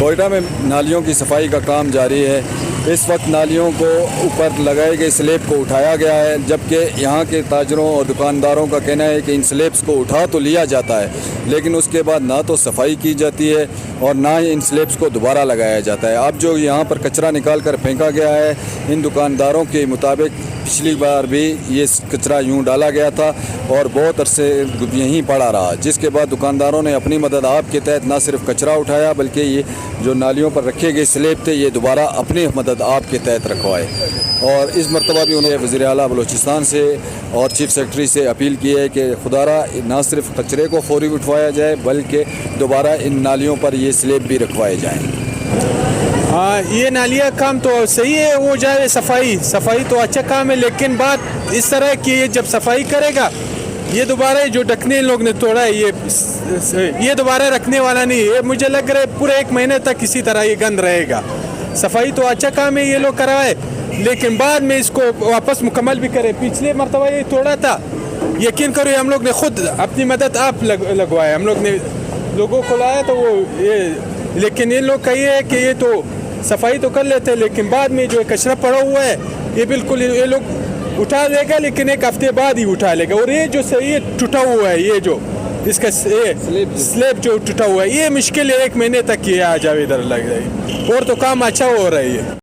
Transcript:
کوئٹہ میں نالیوں کی صفائی کا کام جاری ہے۔ اس وقت نالیوں کو اوپر لگائے گئے سلیب کو اٹھایا گیا ہے، جبکہ یہاں کے تاجروں اور دکانداروں کا کہنا ہے کہ ان سلیبس کو اٹھا تو لیا جاتا ہے، لیکن اس کے بعد نہ تو صفائی کی جاتی ہے اور نہ ہی ان سلیبس کو دوبارہ لگایا جاتا ہے۔ اب جو یہاں پر کچرا نکال کر پھینکا گیا ہے، ان دکانداروں کے مطابق پچھلی بار بھی یہ کچرا یوں ڈالا گیا تھا اور بہت عرصے یہیں پڑا رہا، جس کے بعد دکانداروں نے اپنی مدد آپ کے تحت نہ صرف کچرا اٹھایا بلکہ یہ جو نالیوں پر رکھے گئے سلیب تھے یہ دوبارہ اپنی مدد آپ کے تحت رکھوائے۔ اور اس مرتبہ بھی انہوں نے وزیر اعلیٰ بلوچستان سے اور چیف سیکرٹری سے اپیل کی ہے کہ خدارہ نہ صرف کچرے کو فوری اٹھوایا جائے بلکہ دوبارہ ان نالیوں پر یہ سلیب بھی رکھوائے جائیں۔ ہاں، یہ نالیہ کام تو صحیح ہے، وہ جائے صفائی تو اچھا کام ہے، لیکن بات اس طرح ہے کہ جب صفائی کرے گا یہ دوبارہ جو ڈھکنے لوگ نے توڑا ہے یہ دوبارہ رکھنے والا نہیں ہے۔ مجھے لگ رہا ہے پورے 1 مہینے تک اسی طرح یہ گند رہے گا۔ صفائی تو اچھا کام ہے، یہ لوگ کروائے، لیکن بعد میں اس کو واپس مکمل بھی کرے۔ پچھلے مرتبہ یہ توڑا تھا، یقین کرو ہم لوگ نے خود اپنی مدد آپ لگوایا، ہم لوگ نے لوگوں کو لایا تو وہ لیکن یہ لوگ کہیے ہے کہ یہ تو صفائی تو کر لیتے، لیکن بعد میں جو کچرا پڑا ہوا ہے یہ بالکل یہ لوگ اٹھا لے گا، لیکن 1 ہفتے بعد ہی اٹھا لے گا۔ اور یہ جو یہ ٹوٹا ہوا ہے، یہ جو اس کا سلیب جو ٹوٹا ہوا ہے یہ مشکل ہے 1 مہینے تک یہ آ جاوے ادھر لگ جائے، اور تو کام اچھا ہو رہا ہے یہ۔